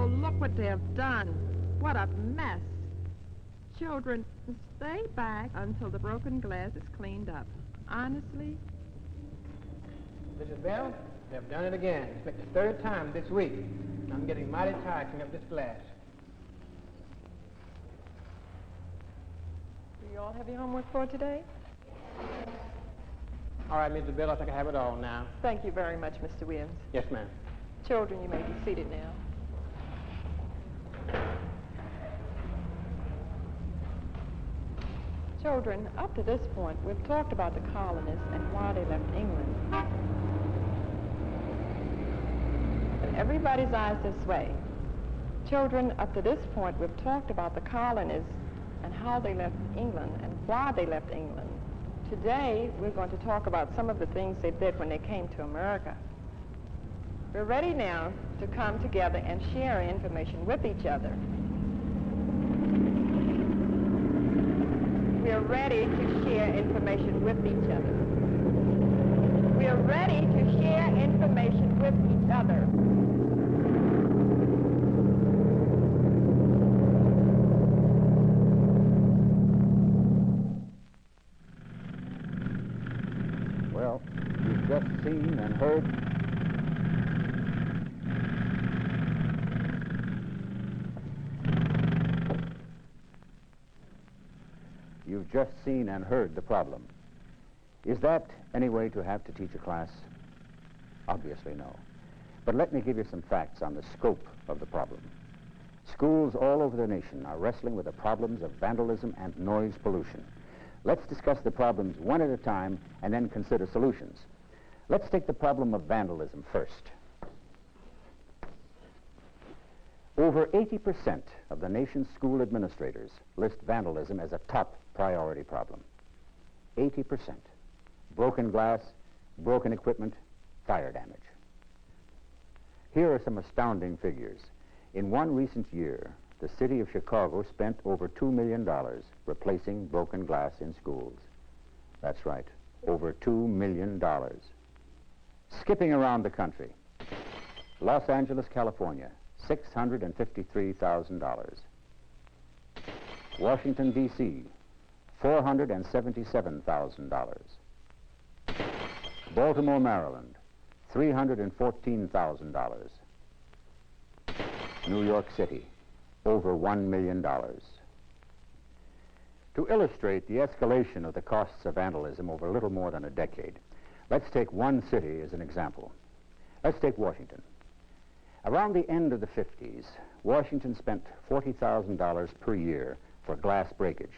Oh, look what they have done. What a mess. Children, stay back until the broken glass is cleaned up. Honestly? Mrs. Bell, they've done it again. It's like the third time this week. I'm getting mighty tired cleaning up this glass. Do you all have your homework for today? All right, Mrs. Bell, I think I have it all now. Thank you very much, Mr. Williams. Yes, ma'am. Children, you may be seated now. Children, up to this point, we've talked about the colonists and why they left England. But everybody's eyes this way. Children, up to this point, we've talked about the colonists and how they left England and why they left England. Today, we're going to talk about some of the things they did when they came to America. We're ready now to come together and share information with each other. We are ready to share information with each other. We are ready to share information with each other. Well, you've just seen and heard You've just seen and heard the problem. Is that any way to have to teach a class? Obviously no. But let me give you some facts on the scope of the problem. Schools all over the nation are wrestling with the problems of vandalism and noise pollution. Let's discuss the problems one at a time and then consider solutions. Let's take the problem of vandalism first. Over 80% of the nation's school administrators list vandalism as a top priority problem. 80%. Broken glass, broken equipment, fire damage. Here are some astounding figures. In one recent year, the city of Chicago spent over $2 million replacing broken glass in schools. That's right, over $2 million. Skipping around the country. Los Angeles, California, $653,000. Washington, D.C., $477,000. Baltimore, Maryland, $314,000. New York City, over $1 million. To illustrate the escalation of the costs of vandalism over a little more than a decade, let's take one city as an example. Let's take Washington. Around the end of the 50s, Washington spent $40,000 per year for glass breakage.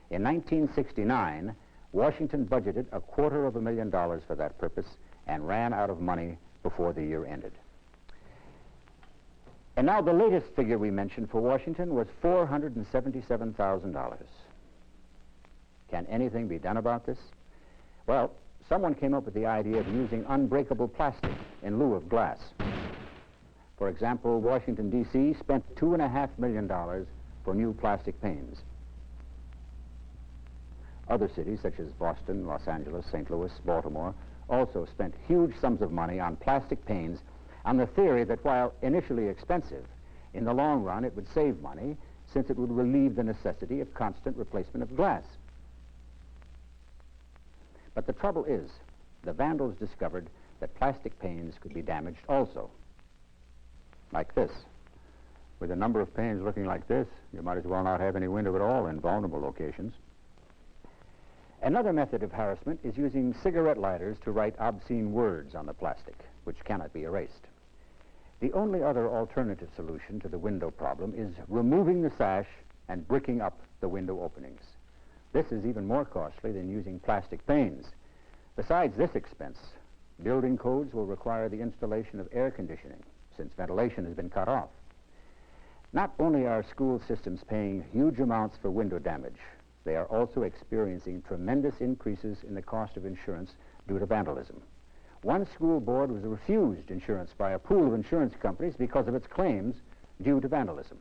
In 1969, Washington budgeted $250,000 for that purpose and ran out of money before the year ended. And now the latest figure we mentioned for Washington was $477,000. Can anything be done about this? Well, someone came up with the idea of using unbreakable plastic in lieu of glass. For example, Washington, D.C. spent $2.5 million for new plastic panes. Other cities, such as Boston, Los Angeles, St. Louis, Baltimore, also spent huge sums of money on plastic panes on the theory that while initially expensive, in the long run it would save money since it would relieve the necessity of constant replacement of glass. But the trouble is, the vandals discovered that plastic panes could be damaged also. Like this. With a number of panes looking like this, you might as well not have any window at all in vulnerable locations. Another method of harassment is using cigarette lighters to write obscene words on the plastic, which cannot be erased. The only other alternative solution to the window problem is removing the sash and bricking up the window openings. This is even more costly than using plastic panes. Besides this expense, building codes will require the installation of air conditioning, since ventilation has been cut off. Not only are school systems paying huge amounts for window damage, they are also experiencing tremendous increases in the cost of insurance due to vandalism. One school board was refused insurance by a pool of insurance companies because of its claims due to vandalism.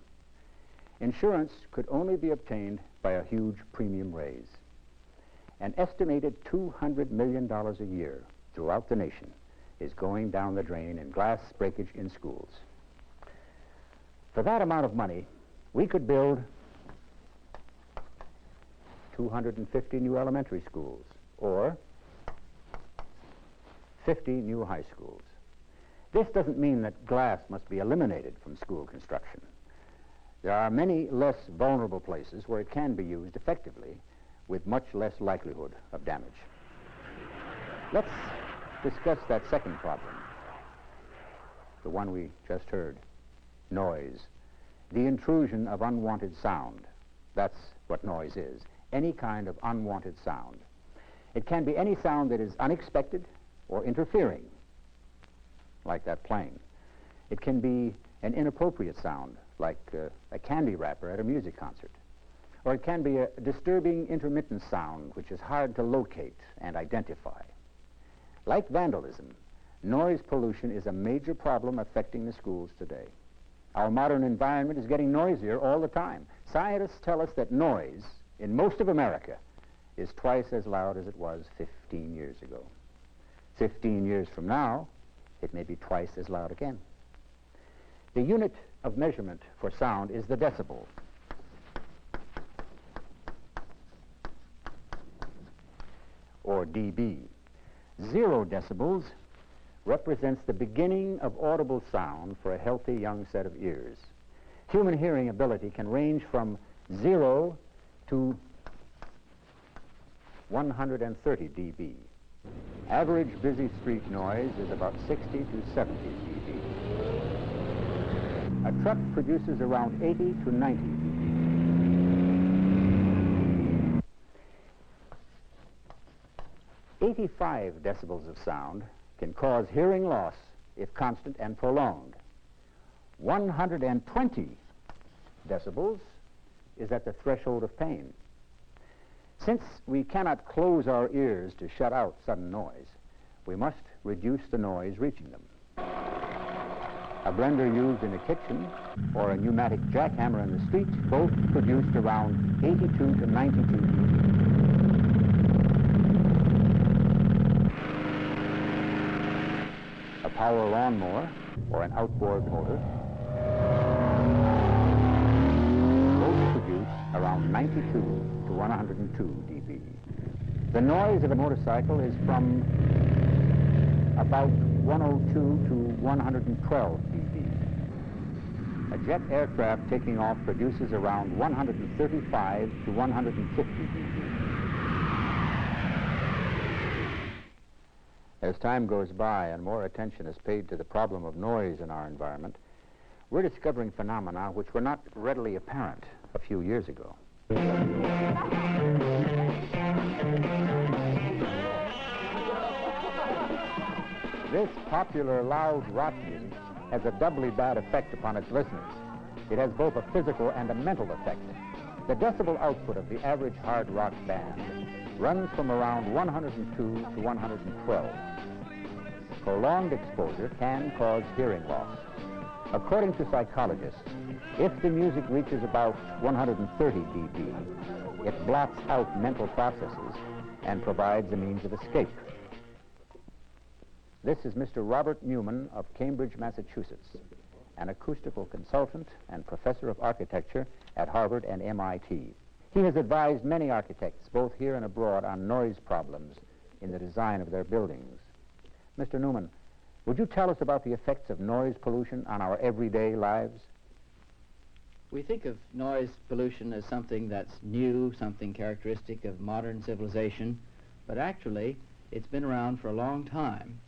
Insurance could only be obtained by a huge premium raise. An estimated $200 million a year throughout the nation is going down the drain in glass breakage in schools. For that amount of money, we could build 250 new elementary schools or 50 new high schools. This doesn't mean that glass must be eliminated from school construction. There are many less vulnerable places where it can be used effectively with much less likelihood of damage. Let's discuss that second problem, the one we just heard, noise. The intrusion of unwanted sound. That's what noise is, any kind of unwanted sound. It can be any sound that is unexpected or interfering, like that plane. It can be an inappropriate sound, like a candy wrapper at a music concert. Or it can be a disturbing intermittent sound which is hard to locate and identify. Like vandalism, noise pollution is a major problem affecting the schools today. Our modern environment is getting noisier all the time. Scientists tell us that noise in most of America is twice as loud as it was 15 years ago. 15 years from now, it may be twice as loud again. The unit of measurement for sound is the decibel. Or dB. 0 decibels represents the beginning of audible sound for a healthy young set of ears. Human hearing ability can range from 0 to 130 dB. Average busy street noise is about 60 to 70 dB. A truck produces around 80 to 90 dB. 85 decibels of sound can cause hearing loss if constant and prolonged. 120 decibels is at the threshold of pain. Since we cannot close our ears to shut out sudden noise, we must reduce the noise reaching them. A blender used in the kitchen or a pneumatic jackhammer in the street both produced around 82 to 92 dB. A power lawnmower or an outboard motor both produce around 92 to 102 dB. The noise of a motorcycle is from about 102 to 112 dB. A jet aircraft taking off produces around 135 to 150 dB. As time goes by and more attention is paid to the problem of noise in our environment, we're discovering phenomena which were not readily apparent a few years ago. This popular loud rock music has a doubly bad effect upon its listeners. It has both a physical and a mental effect. The decibel output of the average hard rock band runs from around 102 to 112. Prolonged exposure can cause hearing loss. According to psychologists, if the music reaches about 130 dB, it blots out mental processes and provides a means of escape. This is Mr. Robert Newman of Cambridge, Massachusetts, an acoustical consultant and professor of architecture at Harvard and MIT. He has advised many architects, both here and abroad, on noise problems in the design of their buildings. Mr. Newman, would you tell us about the effects of noise pollution on our everyday lives? We think of noise pollution as something that's new, something characteristic of modern civilization, but actually it's been around for a long time.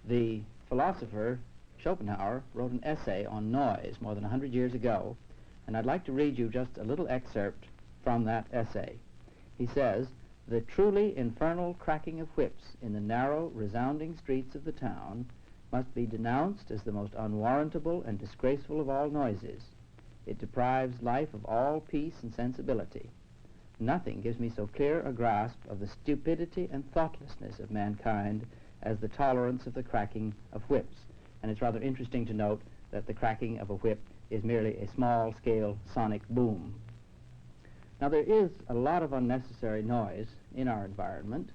The philosopher Schopenhauer wrote an essay on noise more than 100 years ago, and I'd like to read you just a little excerpt from that essay. He says, "The truly infernal cracking of whips in the narrow, resounding streets of the town must be denounced as the most unwarrantable and disgraceful of all noises. It deprives life of all peace and sensibility. Nothing gives me so clear a grasp of the stupidity and thoughtlessness of mankind as the tolerance of the cracking of whips." And it's rather interesting to note that the cracking of a whip is merely a small-scale sonic boom. Now, there is a lot of unnecessary noise in our environment.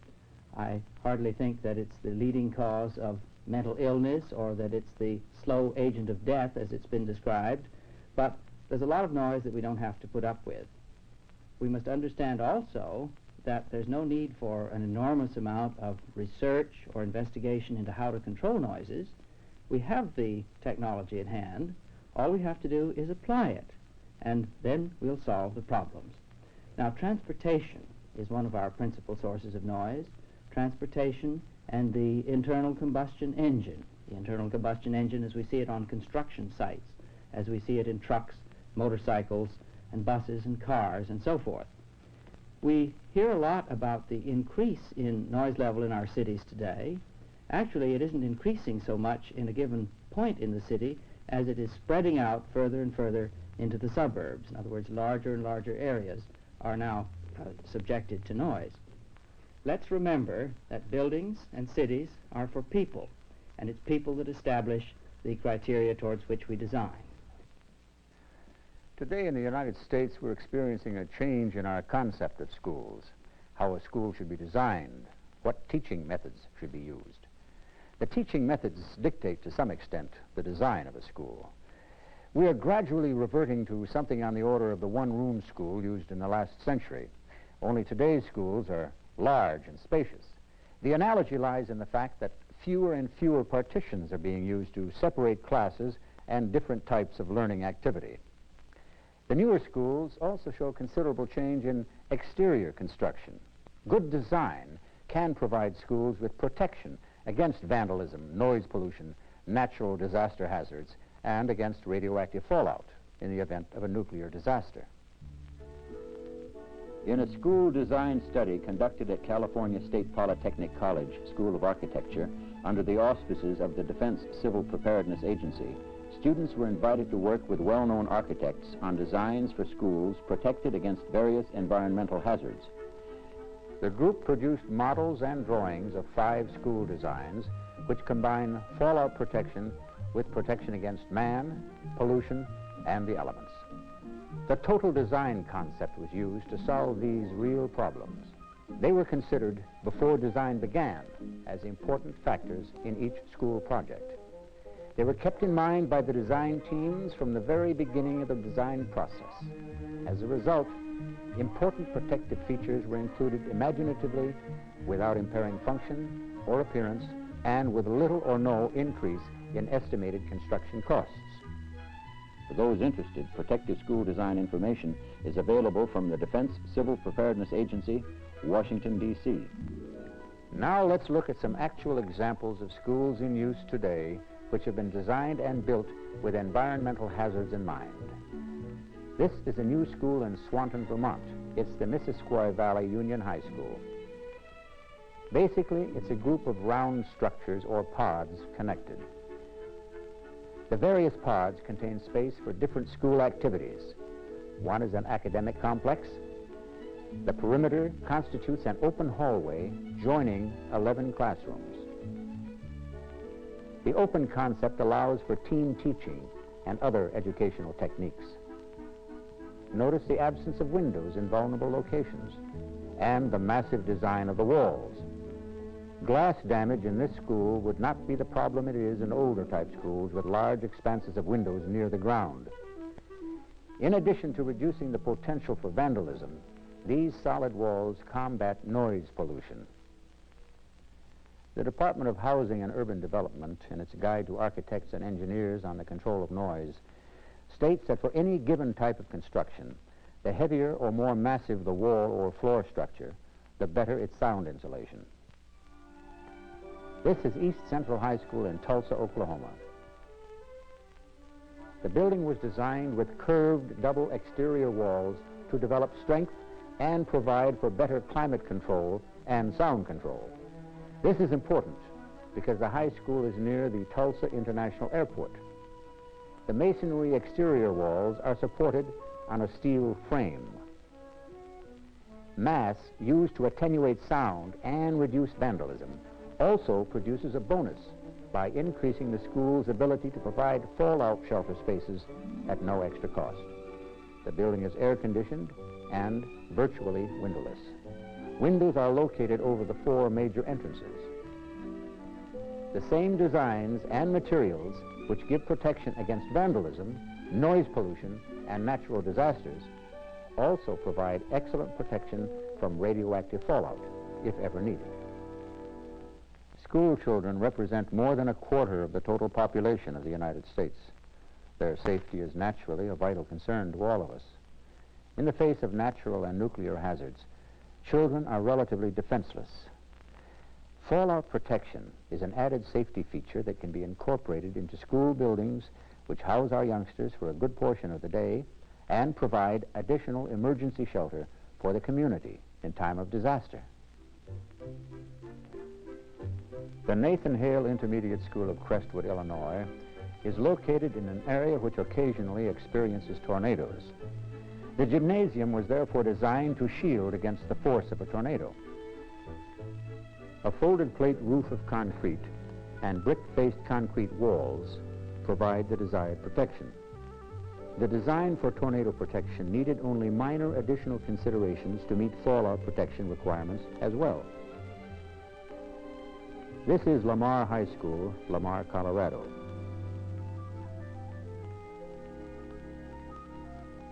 I hardly think that it's the leading cause of mental illness or that it's the slow agent of death, as it's been described, but there's a lot of noise that we don't have to put up with. We must understand also that there's no need for an enormous amount of research or investigation into how to control noises. We have the technology at hand. All we have to do is apply it, and then we'll solve the problems. Now, transportation is one of our principal sources of noise. Transportation and the internal combustion engine. The internal combustion engine as we see it on construction sites, as we see it in trucks, motorcycles, and buses and cars and so forth. We hear a lot about the increase in noise level in our cities today. Actually, it isn't increasing so much in a given point in the city as it is spreading out further and further into the suburbs. In other words, larger and larger areas are now subjected to noise. Let's remember that buildings and cities are for people, and it's people that establish the criteria towards which we design. Today in the United States, we're experiencing a change in our concept of schools, how a school should be designed, what teaching methods should be used. The teaching methods dictate to some extent the design of a school. We are gradually reverting to something on the order of the one-room school used in the last century. Only today's schools are large and spacious. The analogy lies in the fact that fewer and fewer partitions are being used to separate classes and different types of learning activity. The newer schools also show considerable change in exterior construction. Good design can provide schools with protection against vandalism, noise pollution, natural disaster hazards, and against radioactive fallout in the event of a nuclear disaster. In a school design study conducted at California State Polytechnic College School of Architecture under the auspices of the Defense Civil Preparedness Agency, students were invited to work with well-known architects on designs for schools protected against various environmental hazards. The group produced models and drawings of 5 school designs which combine fallout protection with protection against man, pollution, and the elements. The total design concept was used to solve these real problems. They were considered before design began as important factors in each school project. They were kept in mind by the design teams from the very beginning of the design process. As a result, important protective features were included imaginatively without impairing function or appearance and with little or no increase in estimated construction costs. For those interested, protective school design information is available from the Defense Civil Preparedness Agency, Washington, D.C. Now let's look at some actual examples of schools in use today which have been designed and built with environmental hazards in mind. This is a new school in Swanton, Vermont. It's the Missisquoi Valley Union High School. Basically, it's a group of round structures or pods connected. The various pods contain space for different school activities. One is an academic complex. The perimeter constitutes an open hallway joining 11 classrooms. The open concept allows for team teaching and other educational techniques. Notice the absence of windows in vulnerable locations and the massive design of the walls. Glass damage in this school would not be the problem it is in older type schools with large expanses of windows near the ground. In addition to reducing the potential for vandalism, these solid walls combat noise pollution. The Department of Housing and Urban Development, in its Guide to Architects and Engineers on the Control of Noise, states that for any given type of construction, the heavier or more massive the wall or floor structure, the better its sound insulation. This is East Central High School in Tulsa, Oklahoma. The building was designed with curved double exterior walls to develop strength and provide for better climate control and sound control. This is important because the high school is near the Tulsa International Airport. The masonry exterior walls are supported on a steel frame. Mass used to attenuate sound and reduce vandalism also produces a bonus by increasing the school's ability to provide fallout shelter spaces at no extra cost. The building is air-conditioned and virtually windowless. Windows are located over the 4 major entrances. The same designs and materials which give protection against vandalism noise pollution, and natural disasters also provide excellent protection from radioactive fallout, if ever needed. School children represent more than a quarter of the total population of the United States. Their safety is naturally a vital concern to all of us. In the face of natural and nuclear hazards, children are relatively defenseless. Fallout protection is an added safety feature that can be incorporated into school buildings which house our youngsters for a good portion of the day and provide additional emergency shelter for the community in time of disaster. The Nathan Hale Intermediate School of Crestwood, Illinois, is located in an area which occasionally experiences tornadoes. The gymnasium was therefore designed to shield against the force of a tornado. A folded plate roof of concrete and brick-faced concrete walls provide the desired protection. The design for tornado protection needed only minor additional considerations to meet fallout protection requirements as well. This is Lamar High School, Lamar, Colorado.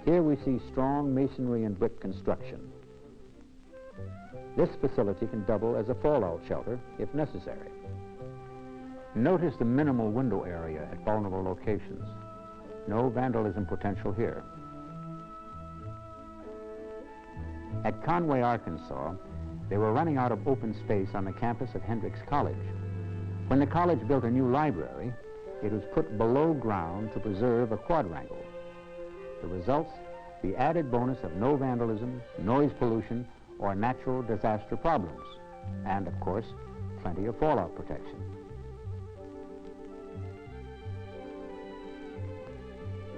Here we see strong masonry and brick construction. This facility can double as a fallout shelter if necessary. Notice the minimal window area at vulnerable locations. No vandalism potential here. At Conway, Arkansas, they were running out of open space on the campus of Hendrix College. When the college built a new library, it was put below ground to preserve a quadrangle. The results, the added bonus of no vandalism, noise pollution, or natural disaster problems, and of course, plenty of fallout protection.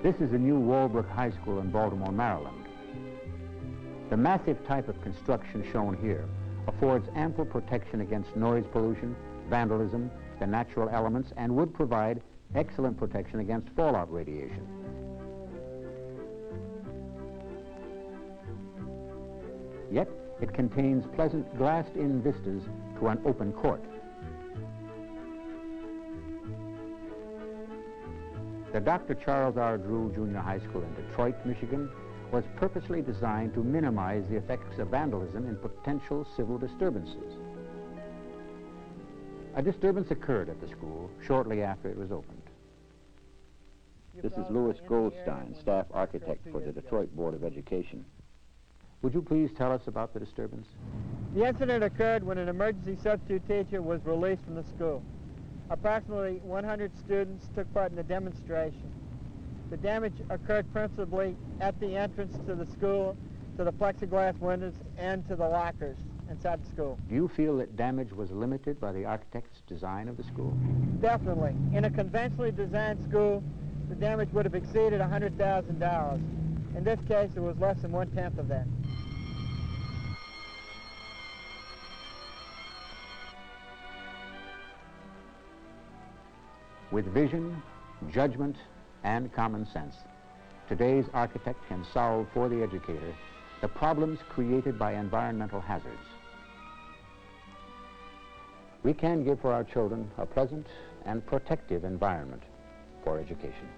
This is the new Walbrook High School in Baltimore, Maryland. The massive type of construction shown here affords ample protection against noise pollution, vandalism, the natural elements, and would provide excellent protection against fallout radiation. Yet, it contains pleasant glassed-in vistas to an open court. The Dr. Charles R. Drew Junior High School in Detroit, Michigan, was purposely designed to minimize the effects of vandalism in potential civil disturbances. A disturbance occurred at the school shortly after it was opened. This is Louis Goldstein, staff architect for the Detroit Board of Education. Would you please tell us about the disturbance? The incident occurred when an emergency substitute teacher was released from the school. Approximately 100 students took part in the demonstration. The damage occurred principally at the entrance to the school, to the plexiglass windows, and to the lockers inside the school. Do you feel that damage was limited by the architect's design of the school? Definitely. In a conventionally designed school, the damage would have exceeded $100,000. In this case, it was less than 1/10 of that. With vision, judgment, and common sense, today's architect can solve for the educator the problems created by environmental hazards. We can give for our children a pleasant and protective environment for education.